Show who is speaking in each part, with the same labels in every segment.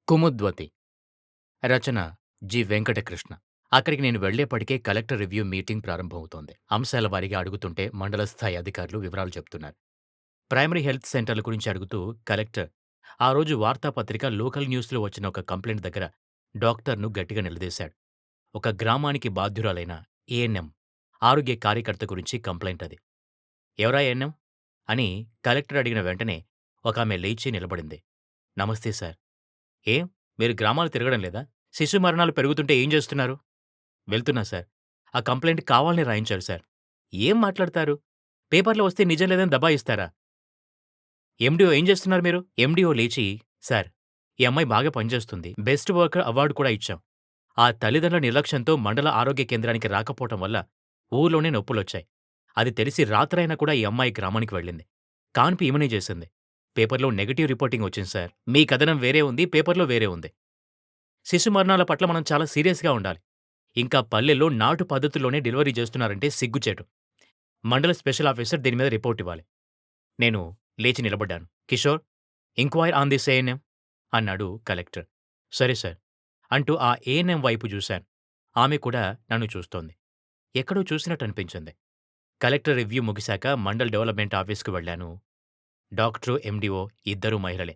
Speaker 1: కుముద్వతి. రచన G. Venkatakrishna. అక్కడికి నేను వెళ్ళేప్పటికే collector review meeting ప్రారంభమవుతోంది. అంశాల వారీగా అడుగుతుంటే మండల స్థాయి అధికారులు వివరాలు చెప్తున్నారు. ప్రైమరీ హెల్త్ సెంటర్ల గురించి అడుగుతూ కలెక్టర్ ఆ రోజు వార్తాపత్రిక లోకల్ న్యూస్‌లో వచ్చిన ఒక కంప్లెయింట్ దగ్గర డాక్టర్‌ను గట్టిగా నిలదీశాడు. ఒక గ్రామానికి బాధ్యురాలైన ఏఎన్ఎం ఆరోగ్య కార్యకర్త గురించి కంప్లెయింట్ అది. ఎవరా ఏఎన్ఎం? అని కలెక్టర్ అడిగిన వెంటనే ఒకామె లేచి నిలబడింది. నమస్తే సార్. ఏం? మీరు గ్రామాలు తిరగడం లేదా? శిశు మరణాలు పెరుగుతుంటే ఏం చేస్తున్నారు? వెళ్తున్నా సార్. ఆ కంప్లెయింట్ కావాలని రాయించారు సార్. ఏం మాట్లాడతారు? పేపర్‌లో వస్తే నిజం లేదని దబాయిస్తారా? ఎండీఓ ఏం చేస్తున్నారు మీరు? ఎండీఓ లేచి, సార్ ఈ అమ్మాయి బాగా పనిచేస్తుంది. బెస్ట్ వర్కర్ అవార్డు కూడా ఇచ్చాం. ఆ తల్లిదండ్రుల నిర్లక్ష్యంతో మండల ఆరోగ్య కేంద్రానికి రాకపోవటం వల్ల ఊర్లోనే నొప్పులొచ్చాయి. అది తెలిసి రాత్రైనా కూడా ఈ అమ్మాయి గ్రామానికి వెళ్ళింది. కాన్పు ఈమెనే చేసింది. పేపర్‌లో నెగెటివ్ రిపోర్టింగ్ వచ్చింది సార్. మీ కథనం వేరే ఉంది. పేపర్‌లో వేరే ఉంది. శిశు మరణాల పట్ల మనం చాలా సీరియస్‌గా ఉండాలి. ఇంకా పల్లెల్లో నాటు పద్ధతుల్లోనే డెలివరీ చేస్తున్నారంటే సిగ్గుచేటు. మండల స్పెషల్ ఆఫీసర్ దీని మీద రిపోర్ట్ ఇవ్వాలి. నేను లేచి నిలబడ్డాను. Kishore, enquire on this ANM అన్నాడు కలెక్టర్. సరే సార్ అంటూ ఆ ఏఎన్ఎం వైపు చూశాను. ఆమె కూడా నన్ను చూస్తోంది. ఎక్కడో చూసినట్టు అనిపించింది. కలెక్టర్ రివ్యూ ముగిశాక మండల్ డెవలప్మెంట్ ఆఫీస్‌కు వెళ్ళాను. డాక్టరు, ఎండీఓ ఇద్దరూ మహిళలే.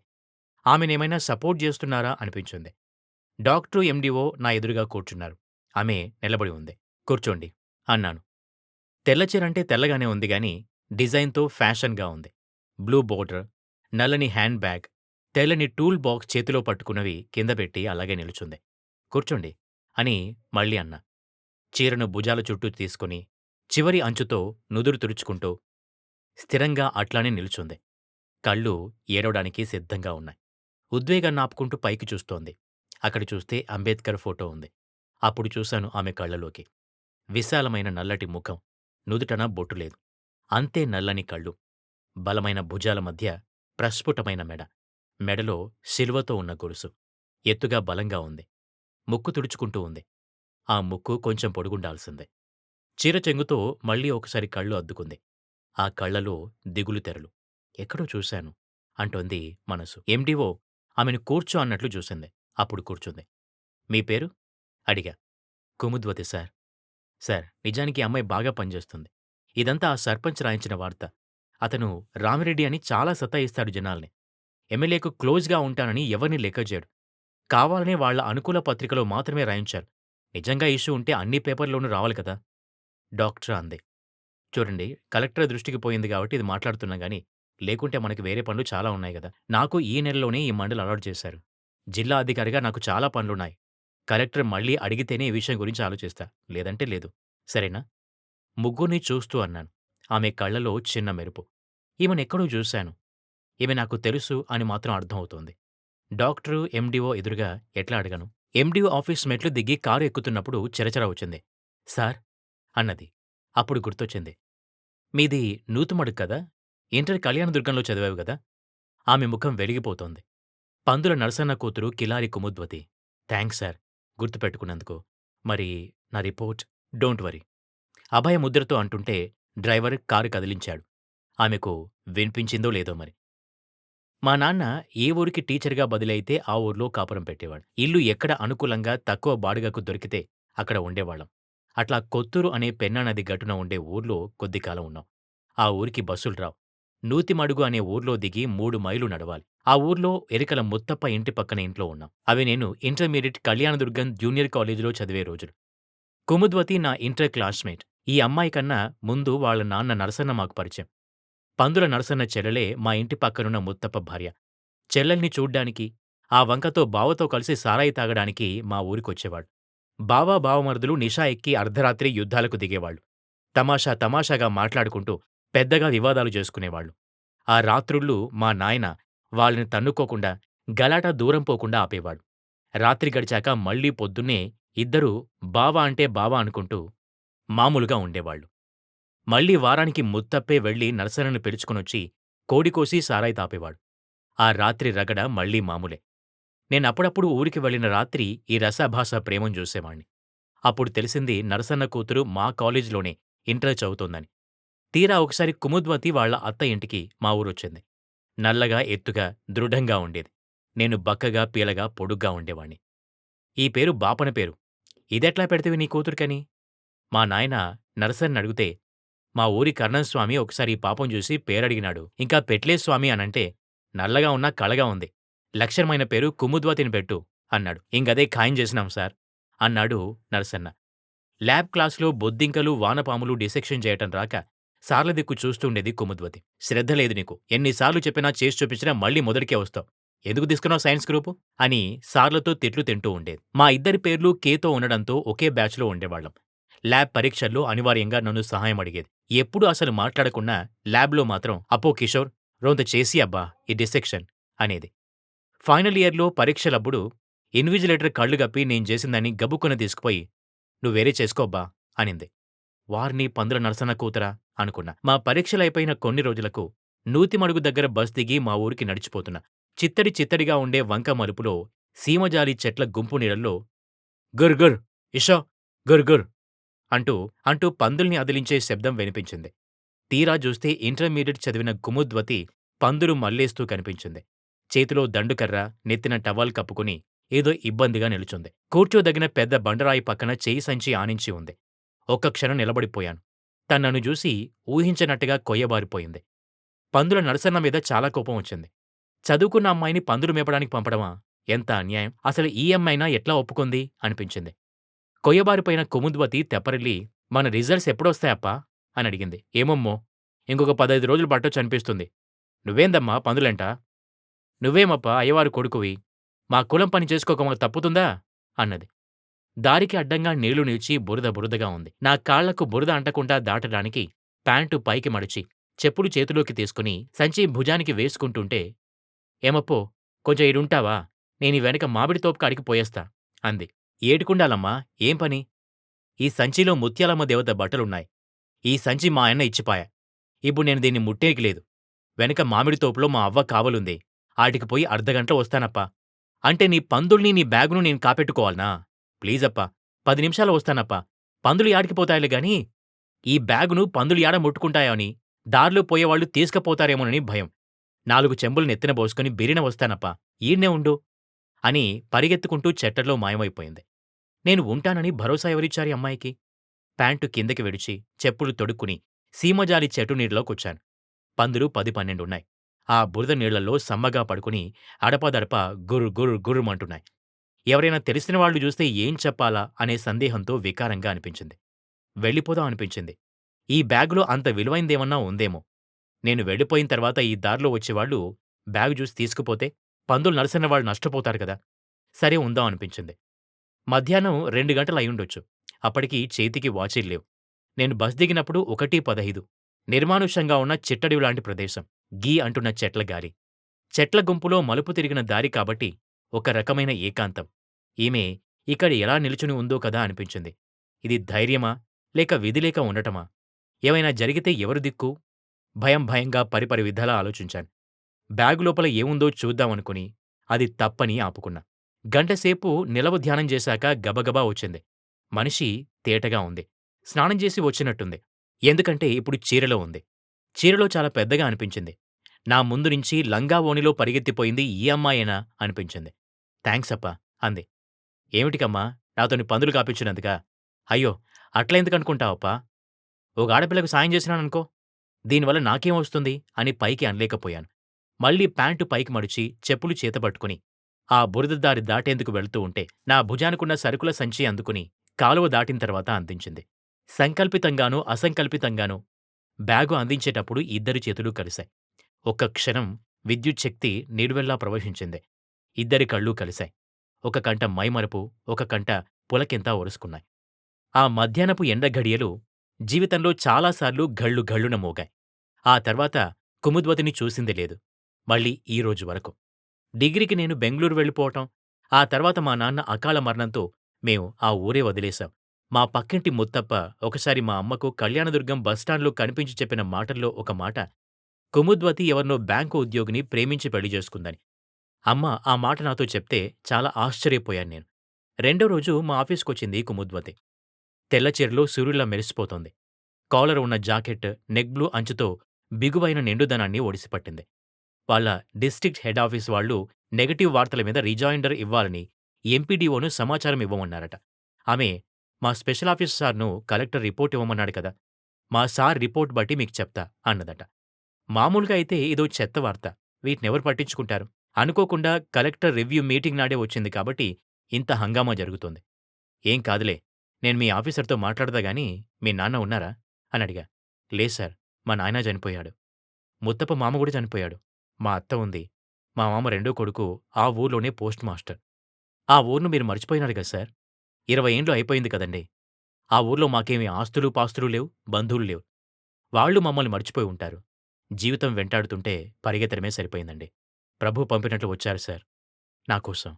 Speaker 1: ఆమెనేమైనా సపోర్ట్ చేస్తున్నారా అనిపించింది. డాక్టరు, ఎండీఓ నా ఎదురుగా కూర్చున్నారు. ఆమె నిలబడి ఉంది. కూర్చోండి అన్నాను. తెల్ల చీరంటే తెల్లగానే ఉంది గానీ, డిజైన్‌తో ఫ్యాషన్‌గా ఉంది. బ్లూ బోర్డర్, నల్లని హ్యాండ్ బ్యాగ్, తెల్లని టూల్ బాక్స్ చేతిలో పట్టుకున్నవి కింద పెట్టి అలాగే నిలుచుంది. కూర్చోండి అని మళ్ళీ అన్నా. చీరను భుజాల చుట్టూ తీసుకుని, చివరి అంచుతో నుదురు తుడుచుకుంటూ, స్థిరంగా అట్లానే నిలుచుంది. కళ్ళు ఏడవడానికి సిద్ధంగా ఉన్నాయి. ఉద్వేగాన్నాపుకుంటూ పైకి చూస్తోంది. అక్కడ చూస్తే అంబేద్కర్ ఫోటో ఉంది. అప్పుడు చూశాను ఆమె కళ్ళలోకి. విశాలమైన నల్లటి ముఖం, నుదుటన బొట్టు లేదు. అంతే నల్లని కళ్ళు, బలమైన భుజాల మధ్య ప్రస్ఫుటమైన మెడ. మెడలో శిలువతో ఉన్న గొలుసు. ఎత్తుగా బలంగా ఉంది. ముక్కు తుడుచుకుంటూ ఉంది. ఆ ముక్కు కొంచెం పొడుగుండాల్సిందే. చీర చెంగుతో మళ్ళీ ఒకసారి కళ్ళు అద్దుకుంది. ఆ కళ్ళలో దిగులు తెరలు. ఎక్కడో చూశాను అంటోంది మనసు. ఎండీఓ ఆమెను కూర్చో అన్నట్లు చూసింది. అప్పుడు కూర్చుంది. మీ పేరు? అడిగా. కుముద్వతి సార్. సార్ నిజానికి ఈ అమ్మాయి బాగా పనిచేస్తుంది. ఇదంతా ఆ సర్పంచ్ రాయించిన వార్త. అతను రామిరెడ్డి అని చాలా సతాయిస్తాడు జనాల్ని. ఎమ్మెల్యేకు క్లోజ్‌గా ఉంటానని ఎవరిని లెక్కచేయడు. కావాలనే వాళ్ళ అనుకూల పత్రికలో మాత్రమే రాయించారు. నిజంగా ఇష్యూ ఉంటే అన్ని పేపర్‌లోనూ రావాలి కదా! డాక్టర్ అంది. చూడండి కలెక్టర్ దృష్టికి పోయింది కాబట్టి ఇది మాట్లాడుతున్నా గానీ, లేకుంటే మనకి వేరే పనులు చాలా ఉన్నాయి గదా! నాకు ఈ నెలలోనే ఈ మండలి అలాట్ చేశారు. జిల్లా అధికారిగా నాకు చాలా పనులున్నాయి. కలెక్టర్ మళ్ళీ అడిగితేనే ఈ విషయం గురించి ఆలోచిస్తా. లేదంటే లేదు. సరేనా? ముగ్గురిని చూస్తూ అన్నాను. ఆమె కళ్ళలో చిన్న మెరుపు. ఈమెనెక్కడో చూశాను. ఈమె నాకు తెలుసు అని మాత్రం అర్థమవుతోంది. డాక్టరు, ఎండీఓ ఎదురుగా ఎట్లా అడగను? ఎండీఓ ఆఫీస్ మెట్లు దిగి కారు ఎక్కుతున్నప్పుడు చరచర వచ్చింది. సార్ అన్నది. అప్పుడు గుర్తొచ్చింది. మీది నూతుమడుగు కదా? ఇంటర్ కళ్యాణదుర్గంలో చదివావు గదా? ఆమె ముఖం వెలిగిపోతోంది. పందుల నరసన్న కూతురు కిలారి కుముద్వతి. థాంక్స్ సార్ గుర్తుపెట్టుకున్నందుకు. మరి నా రిపోర్ట్? డోంట్ వరీ అభయ ముద్రతో అంటుంటే డ్రైవర్ కారు కదిలించాడు. ఆమెకు వినిపించిందో లేదో మరి. మా నాన్న ఏ ఊరికి టీచర్‌గా బదిలైతే ఆ ఊర్లో కాపురం పెట్టేవాడు. ఇల్లు ఎక్కడ అనుకూలంగా తక్కువ బాడుగకు దొరికితే అక్కడ ఉండేవాళ్ళం. అట్లా కొత్తూరు అనే పెన్నా నది గట్టున ఉండే ఊర్లో కొద్దికాలం ఉన్నాం. ఆ ఊరికి బస్సులు రావు. నూతిమడుగు అనే ఊర్లో దిగి 3 మైళ్ళు నడవాలి. ఆ ఊర్లో ఎరికల ముత్తప్ప ఇంటి పక్కన ఇంట్లో ఉన్నాం. అవి నేను ఇంటర్మీడియేట్ కళ్యాణదుర్గం జూనియర్ కాలేజీలో చదివే రోజులు. కుముద్వతి నా ఇంటర్ క్లాస్‌మేట్. ఈ అమ్మాయి కన్నా ముందు వాళ్ళ నాన్న నరసన్న మాకు పరిచయం. పందుల నరసన్న చెల్లెలే మా ఇంటి పక్కనున్న ముత్తప్ప భార్య. చెల్లెల్ని చూడ్డానికి, ఆ వంకతో బావతో కలిసి సారాయి తాగడానికి మా ఊరికొచ్చేవాడు. బావ, బావమరుదులు నిషా ఎక్కి అర్ధరాత్రి యుద్ధాలకు దిగేవాళ్ళు. తమాషా తమాషాగా మాట్లాడుకుంటూ పెద్దగా వివాదాలు చేసుకునేవాళ్ళు. ఆ రాత్రుళ్ళు మా నాయన వాళ్ళని తన్నుకోకుండా, గలాటా దూరం పోకుండా ఆపేవాడు. రాత్రి గడిచాక మళ్ళీ పొద్దున్నే ఇద్దరూ బావ అంటే బావ అనుకుంటూ మామూలుగా ఉండేవాళ్ళు. మళ్ళీ వారానికి ముత్తప్పే వెళ్లి నరసన్నను పిలుచుకొనొచ్చి కోడి కోసి సారాయి తాపేవాడు. ఆ రాత్రి రగడ మళ్ళీ మామూలే. నేనప్పుడప్పుడు ఊరికి వెళ్ళిన రాత్రి ఈ రసాభాస ప్రేమను జూసేవాణ్ణి. అప్పుడు తెలిసింది నరసన్న కూతురు మా కాలేజీలోనే ఇంటర్ చదువుతోందని. తీరా ఒకసారి కుముద్వతి వాళ్ళ అత్త ఇంటికి మా ఊరొచ్చింది. నల్లగా, ఎత్తుగా, దృఢంగా ఉండేది. నేను బక్కగా, పీలగా, పొడుగ్గా ఉండేవాణ్ణి. ఈ పేరు బాపన పేరు. ఇదెట్లా పెడితివి నీ కూతురికని? మా నాయన నరసన్నడిగితే, మా ఊరి కర్ణం స్వామి ఒకసారి ఈ పాపం జూసి పేరడిగినాడు. ఇంకా పెట్టలేదు స్వామి అనంటే, నల్లగా ఉన్నా కళగా ఉంది. లక్షణమైన పేరు కుముద్వతిని పెట్టు అన్నాడు. ఇంకదే ఖాయం చేసినాం సార్ అన్నాడు నరసన్న. ల్యాబ్ క్లాస్‌లో బొద్దింకలు, వానపాములు డిసెక్షన్ చేయటం రాక సార్ల దిక్కు చూస్తుండేది కుముద్వతి. శ్రద్ధ లేదు నీకు. ఎన్ని సార్లు చెప్పినా చేసి చూపించినా మళ్ళీ మొదటికే వస్తావు. ఎందుకు తీసుకున్నావు సైన్స్ గ్రూపు? అని సార్లతో తిట్లు తింటూ ఉండేది. మా ఇద్దరి పేర్లు కేతో ఉండడంతో ఒకే బ్యాచ్‌లో ఉండేవాళ్ళం. ల్యాబ్ పరీక్షల్లో అనివార్యంగా నన్ను సహాయం అడిగేది. ఎప్పుడూ అసలు మాట్లాడకున్నా ల్యాబ్‌లో మాత్రం "అప్పో కిషోర్ రొంత చేసి అబ్బా ఈ డిసెక్షన్" అనేది. ఫైనల్ ఇయర్‌లో పరీక్షలప్పుడు ఇన్విజిలేటర్ కళ్ళు గప్పి నేను చేసిందాన్ని గబుక్కున తీసుకుపోయి "నువ్వు వేరే చేసుకో అబ్బా" అనింది. వారిని పందుల నరసన్న కూతురా అనుకున్నా. మా పరీక్షలయిపోయిన కొన్ని రోజులకు నూతిమడుగు దగ్గర బస్ దిగి మా ఊరికి నడిచిపోతున్నా. చిత్తడి చిత్తడిగా ఉండే వంక మలుపులో సీమజాలి చెట్ల గుంపు నీడల్లో గుర్ గుర్ ఇషో గుర్ గుర్ అంటూ పందుల్ని అదిలించే శబ్దం వినిపించింది. తీరా జూస్తే ఇంటర్మీడియేట్ చదివిన కుముద్వతి పందులు మళ్లేస్తూ కనిపించింది. చేతిలో దండుకర్ర, నెత్తిన టవల్ కప్పుకుని ఏదో ఇబ్బందిగా నిలుచుంది. కూర్చోదగిన పెద్ద బండరాయి పక్కన చేయి సంచి ఆనించి ఉంది. ఒక్క క్షణం నిలబడిపోయాను. తనన్ను జూసి ఊహించనట్టుగా కొయ్యబారిపోయింది. పందుల నరసన్న మీద చాలా కోపం వచ్చింది. చదువుకున్న అమ్మాయిని పందులు మేపడానికి పంపడమా? ఎంత అన్యాయం! అసలు ఈ అమ్మాయినా ఎట్లా ఒప్పుకుంది? అనిపించింది. కొయ్యబారిపోయిన కుముద్వతి తెప్పరిల్లి మన రిజల్ట్స్ ఎప్పుడొస్తాయప్పా? అనడిగింది. ఏమోమ్మో! ఇంకొక 15 రోజులు పట్టొచ్చనిపిస్తుంది. నువ్వేందమ్మా పందులెంట? నువ్వేమప్పా అయ్యవారు కొడుకువి. మా కులం పని చేసుకోక మాకు తప్పుతుందా? అన్నది. దారికి అడ్డంగా నీళ్లు నిలిచి బురద బురదగా ఉంది. నా కాళ్లకు బురద అంటకుండా దాటడానికి ప్యాంటు పైకి మడిచి, చెప్పులు చేతిలోకి తీసుకుని సంచి భుజానికి వేసుకుంటుంటే, ఏమప్పో కొంచెం ఈడుంటావా? నేనీ వెనక మామిడి తోపు కాడికి పోయేస్తా అంది. ఏటికుండాలమ్మా ఏం పని? ఈ సంచిలో ముత్యాలమ్మ దేవత బట్టలున్నాయి. ఈ సంచి మా ఆయన ఇచ్చిపాయె. ఇప్పుడు నేను దీన్ని ముట్టేకి లేదు. వెనక మామిడి తోపులో మా అవ్వ కావలుంది. ఆటికి పోయి అర్ధగంటలో వస్తానప్పా. అంటే నీ పందుల్ని, నీ బ్యాగును నేను కాపెట్టుకోవాల్నా? ప్లీజప్పా 10 నిమిషాల్లో వస్తానప్పా. పందులు యాడికి పోతాయిలే గాని, ఈ బ్యాగును పందులు యాడ ముట్టుకుంటాయో అని, దారిలో పోయేవాళ్లు తీసుకపోతారేమోనని భయం. 4 చెంబులు నెత్తిన బోసుకొని బిరిన వస్తానప్పా. ఈడ్నే ఉండు అని పరిగెత్తుకుంటూ చెట్లలో మాయమైపోయింది. నేను ఉంటానని భరోసా ఎవరిచ్చారీ అమ్మాయికి? ప్యాంటు కిందకి విడిచి, చెప్పులు తొడుక్కుని, సీమజాలి చెట్టు నీడలోకొచ్చాను. పందులు 10, 12 ఆ బురద నీళ్లలో సమ్మగా పడుకుని అడపాదడపా గుర్ గుర్ గుర్రుమంటున్నాయి. ఎవరైనా తెలిసిన వాళ్ళు జూస్తే ఏం చెప్పాలా అనే సందేహంతో వికారంగా అనిపించింది. వెళ్ళిపోదాం అనిపించింది. ఈ బ్యాగులో అంత విలువైందేమన్నా ఉందేమో! నేను వెళ్ళిపోయిన తర్వాత ఈ దారిలో వచ్చేవాళ్ళు బ్యాగు జూసి తీసుకుపోతే పందులు నరసన్న వాళ్ళు నష్టపోతారు కదా! సరే ఉందాం అనిపించింది. మధ్యాహ్నం 2 గంటలయ్యుండొచ్చు. అప్పటికి చేతికి వాచీల్లేవు. నేను బస్ దిగినప్పుడు 1:15. నిర్మానుష్యంగా ఉన్న చిట్టడవిలాంటి ప్రదేశం. గీ అంటున్న చెట్ల గాలి. చెట్ల గుంపులో మలుపు తిరిగిన దారి కాబట్టి ఒక రకమైన ఏకాంతం. ఈమె ఇక్కడ ఎలా నిలుచుని ఉందో కదా అనిపించింది. ఇది ధైర్యమా? లేక విధిలేక ఉండటమా? ఏమైనా జరిగితే ఎవరు దిక్కు? భయం భయంగా పరిపరి విధాలా ఆలోచించాను. బ్యాగు లోపల ఏముందో చూద్దామనుకుని అది తప్పని ఆపుకున్నా. గంటసేపు నిలవ ధ్యానం చేశాక గబగబా వచ్చింది. మనిషి తేటగా ఉంది. స్నానం చేసి వచ్చినట్టుంది. ఎందుకంటే ఇప్పుడు చీరలో ఉంది. చీరలో చాలా పెద్దగా అనిపించింది. నా ముందు నుంచి లంగా ఓణిలో పరిగెత్తిపోయింది ఈ అమ్మాయేనా అనిపించింది. థాంక్సప్పా అంది. ఏమిటికమ్మా నాతోని పందులు కాపించినందుకా? అయ్యో! అట్లా ఎందుకనుకుంటావప్పా? ఒక ఆడపిల్లకు సాయం చేసినాననుకో, దీనివల్ల నాకేం వస్తుంది అని పైకి అనలేకపోయాను. మళ్ళీ ప్యాంటు పైకి మడిచి, చెప్పులు చేతబట్టుకుని, ఆ బురద దారి దాటేందుకు వెళ్తూ ఉంటే, నా భుజానికున్న సరుకుల సంచి అందుకుని, కాలువ దాటిన తర్వాత అందించింది. సంకల్పితంగానో, అసంకల్పితంగానో బ్యాగు అందించేటప్పుడు ఇద్దరి చేతులూ కలిశాయి. ఒక్క క్షణం విద్యుచ్ఛక్తి నిలువెల్లా ప్రవహించింది. ఇద్దరి కళ్ళూ కలిశాయి. ఒక కంట మైమరపు, ఒక కంట పులకింత ఒరుసుకున్నాయి. ఆ మధ్యాహ్నపు ఎండ ఘడియలు జీవితంలో చాలాసార్లు ఘళ్లు ఘళ్లున మోగాయి. ఆ తర్వాత కుముద్వతిని చూసింది లేదు. మళ్ళీ ఈ రోజు వరకు. డిగ్రీకి నేను బెంగుళూరు వెళ్ళిపోవటం, ఆ తర్వాత మా నాన్న అకాల మరణంతో మేం ఆ ఊరే వదిలేశాం. మా పక్కింటి ముత్తప్ప ఒకసారి మా అమ్మకు కళ్యాణదుర్గం బస్టాండ్‌లో కనిపించి చెప్పిన మాటల్లో ఒక మాట కుముద్వతి ఎవరినో బ్యాంకు ఉద్యోగిని ప్రేమించి పెళ్లి చేసుకుందని. అమ్మ ఆ మాట నాతో చెప్తే చాలా ఆశ్చర్యపోయాను నేను. రెండో రోజు మా ఆఫీస్‌కొచ్చింది కుముద్వతి. తెల్ల చీరలో సూర్యుడిలా మెరిసిపోతోంది. కాలర్ ఉన్న జాకెట్, నెక్ బ్లూ అంచుతో బిగువైన నిండుదనాన్ని ఒడిసిపట్టింది. వాళ్ళ డిస్ట్రిక్ట్ హెడ్ ఆఫీస్ వాళ్ళు నెగెటివ్ వార్తల మీద రిజాయిండర్ ఇవ్వాలని ఎంపీడీఓను సమాచారం ఇవ్వమన్నారట. ఆమె, "మా స్పెషల్ ఆఫీస్ సార్‌ను కలెక్టర్ రిపోర్ట్ ఇవ్వమన్నాడు కదా! మా సార్ రిపోర్ట్ బట్టి మీకు చెప్తా" అన్నదట. మామూలుగా అయితే ఇదో చెత్త వార్త. వీటినెవరు పట్టించుకుంటారు? అనుకోకుండా కలెక్టర్ రివ్యూ మీటింగ్ నాడే వచ్చింది కాబట్టి ఇంత హంగామా జరుగుతోంది. "ఏం కాదులే. నేను మీ ఆఫీసర్‌తో మాట్లాడతా గానీ మీ నాన్న ఉన్నారా?" అనడిగా. "లేదు సార్. మా నాయన చనిపోయాడు. ముత్తప్ప మామ గూడా చనిపోయాడు. మా అత్త ఉంది. మా మామ రెండో కొడుకు ఆ ఊర్లోనే పోస్ట్ మాస్టర్. ఆ ఊరును మీరు మర్చిపోయినారు గదా సార్! 20 ఏండ్లు అయిపోయింది కదండీ! ఆ ఊర్లో మాకేమి ఆస్తులు, పాస్తులు లేవు, బంధువులు లేవు. వాళ్ళు మమ్మల్ని మర్చిపోయి ఉంటారు. జీవితం వెంటాడుతుంటే పరిగెత్తడమే సరిపోయిందండి. ప్రభు పంపినట్లు వచ్చారు సార్ నా కోసం."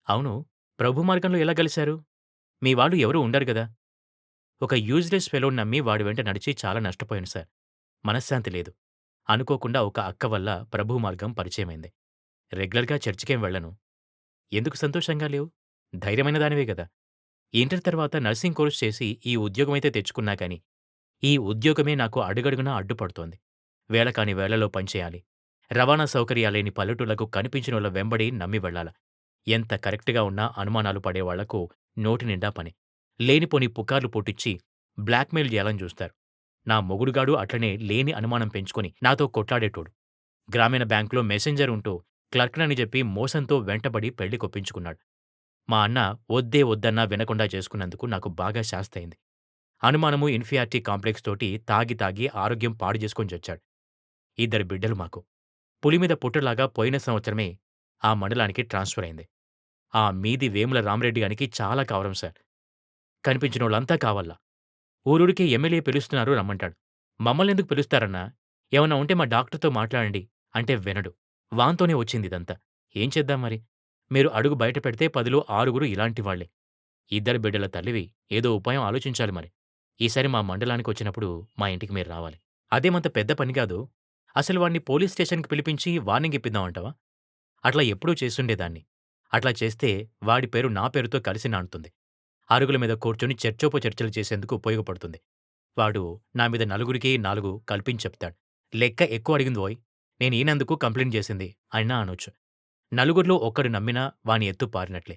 Speaker 1: "అవును. ప్రభు మార్గంలో ఎలా కలిశారు? మీ వాళ్ళు ఎవరూ ఉండరు గదా!" "ఒక యూజ్‌లెస్ ఫెలోని నమ్మి వాడి వెంట నడిచి చాలా నష్టపోయాను సార్. మనశ్శాంతి లేదు. అనుకోకుండా ఒక అక్క వల్ల ప్రభు మార్గం పరిచయమైంది. రెగ్యులర్‌గా చర్చికేం వెళ్ళను. ఎందుకు సంతోషంగా లేవు? ధైర్యమైన దానివే గదా! ఇంటర్ తర్వాత నర్సింగ్ కోర్స్ చేసి ఈ ఉద్యోగమైతే తెచ్చుకున్నా కానీ, ఈ ఉద్యోగమే నాకు అడుగడుగునా అడ్డుపడుతోంది. వేళ కాని వేళలో పనిచేయాలి. రవాణా సౌకర్యాలేని పల్లెటూళ్లకు కనిపించినోళ్ళ వెంబడి నమ్మి వెళ్ళాల. ఎంత కరెక్ట్‌గా ఉన్నా అనుమానాలు పడేవాళ్లకు నోటి నిండా పని. లేనిపోని పుకార్లు పుట్టిచ్చి బ్లాక్‌మెయిల్ జేయాలని జూస్తారు. నా మొగుడుగాడు అట్లనే లేని అనుమానం పెంచుకొని నాతో కొట్లాడేటోడు. గ్రామీణ బ్యాంకులో మెసెంజర్ ఉంటూ క్లర్క్‌నని జెప్పి మోసంతో వెంటబడి పెళ్లికొప్పించుకున్నాడు. మా అన్న వద్దే వద్దన్నా వినకుండా చేసుకున్నందుకు నాకు బాగా శాస్తయింది. అనుమానము, ఇన్ఫియారిటీ కాంప్లెక్స్ తోటి తాగి తాగి ఆరోగ్యం పాడు జేసుకొని చచ్చాడు. ఇద్దరు బిడ్డలు మాకు. పులి మీద పుట్టలాగా పోయిన సంవత్సరమే ఆ మండలానికి ట్రాన్స్‌ఫర్ అయింది. ఆ మీది వేముల రామరెడ్డి గానికి చాలా కవరం సార్. కనిపించినోళ్ళంతా కావాల. ఊరూరికి ఎమ్మెల్యే పిలుస్తున్నారు రమ్మంటాడు. మమ్మల్నెందుకు పిలుస్తారన్నా? ఏమన్నా ఉంటే మా డాక్టర్‌తో మాట్లాడండి అంటే వినడు. వానితోనే వచ్చిందిదంతా. ఏం చేద్దాం మరి? మీరు అడుగు బయట పెడితే 10లో 6గురు ఇలాంటి వాళ్ళే. ఇద్దరు బిడ్డల తల్లివి. ఏదో ఉపాయం ఆలోచించాలి మరి. ఈసారి మా మండలానికొచ్చినప్పుడు మా ఇంటికి మీరు రావాలి. అదేమంత పెద్ద పని గాదు. అసలు వాడిని పోలీస్ స్టేషన్‌కి పిలిపించి వార్నింగ్ ఇప్పిద్దామంటావా? అట్లా ఎప్పుడూ చేసుండేదాన్ని. అట్లా చేస్తే వాడి పేరు నా పేరుతో కలిసి నానుతుంది. అరుగుల మీద కూర్చొని చర్చోపచర్చలు చేసేందుకు ఉపయోగపడుతుంది. వాడు నా మీద నలుగురికి 4 కల్పించి చెప్తాడు. లెక్క ఎక్కువ అడిగిందోయ్! నేను ఈనందుకు కంప్లెయింట్ చేసింది అయినా అనొచ్చు. నలుగురిలో ఒక్కడు నమ్మినా వాని ఎత్తు పారినట్లే.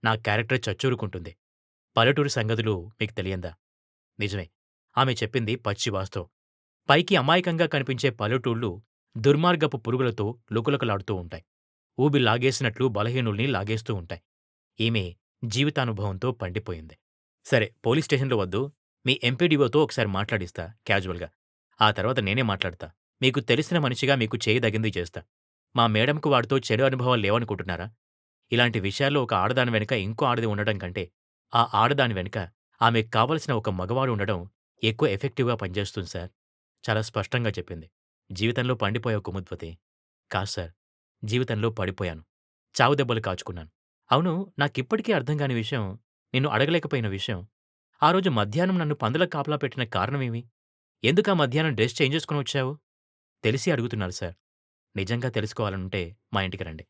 Speaker 1: నా క్యారెక్టర్ చచ్చూరుకుంటుంది. పల్లెటూరి సంగతులు మీకు తెలియందా? నిజమే. ఆమె చెప్పింది పచ్చి వాస్తవం. పైకి అమాయకంగా కనిపించే పల్లెటూళ్ళు దుర్మార్గపు పురుగులతో లుకలుకలాడుతూ ఉంటాయి. ఊబి లాగేసినట్లు బలహీనుల్ని లాగేస్తూ ఉంటాయి. ఈమె జీవితానుభవంతో పండిపోయింది. సరే పోలీస్ స్టేషన్‌లో వద్దు. మీ ఎంపీడీఓతో ఒకసారి మాట్లాడిస్తా క్యాజువల్‌గా. ఆ తర్వాత నేనే మాట్లాడతా. మీకు తెలిసిన మనిషిగా మీకు చేయదగింది చేస్తా. మా మేడంకు వాడితో చెడు అనుభవాలు లేవనుకుంటున్నారా? ఇలాంటి విషయాల్లో ఒక ఆడదాని వెనుక ఇంకో ఆడది ఉండడం కంటే, ఆ ఆడదాని వెనుక ఆమెకు కావలసిన ఒక మగవాడు ఉండడం ఎక్కువ ఎఫెక్టివ్‌గా పనిచేస్తుంది సార్. చాలా స్పష్టంగా చెప్పింది. జీవితంలో పండిపోయావు కుముద్వతి. కాదు సార్. జీవితంలో పడిపోయాను. చావు దెబ్బలు కాచుకున్నాను. అవును నాకిప్పటికీ అర్థం కాని విషయం, నిన్ను అడగలేకపోయిన విషయం, ఆ రోజు మధ్యాహ్నం నన్ను పందులకు కాపలా పెట్టిన కారణమేమి? ఎందుకా మధ్యాహ్నం డ్రెస్ చేంజ్ చేసుకొనొచ్చావు? తెలిసి అడుగుతున్నాను సార్. నిజంగా తెలుసుకోవాలనుంటే మా ఇంటికి రండి.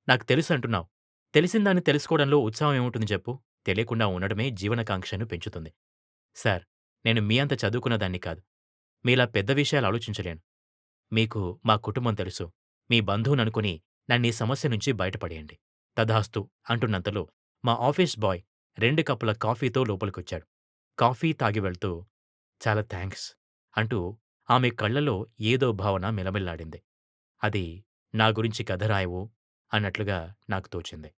Speaker 1: నాకు తెలుసంటున్నావు. తెలిసిందాన్ని తెలుసుకోవడంలో ఉత్సాహం ఏముంటుంది చెప్పు? తెలియకుండా ఉండడమే జీవనాకాంక్షను పెంచుతుంది. సార్, నేను మీ అంత చదువుకున్న దాన్ని కాదు. మీలా పెద్ద విషయాలు ఆలోచించలేను. మీకు మా కుటుంబం తెలుసు. మీ బంధువుననుకుని నన్నీ సమస్య నుంచి బయటపడేయండి. తథాస్తు అంటున్నంతలో మా ఆఫీస్ బాయ్ 2 కప్పుల కాఫీతో లోపలికొచ్చాడు. కాఫీ తాగి వెళ్తూ చాలా థాంక్స్ అంటూ ఆమె కళ్ళలో ఏదో భావన మిలమిల్లాడింది. అది నా గురించి కథ రాయవు అన్నట్లుగా నాకు తోచింది.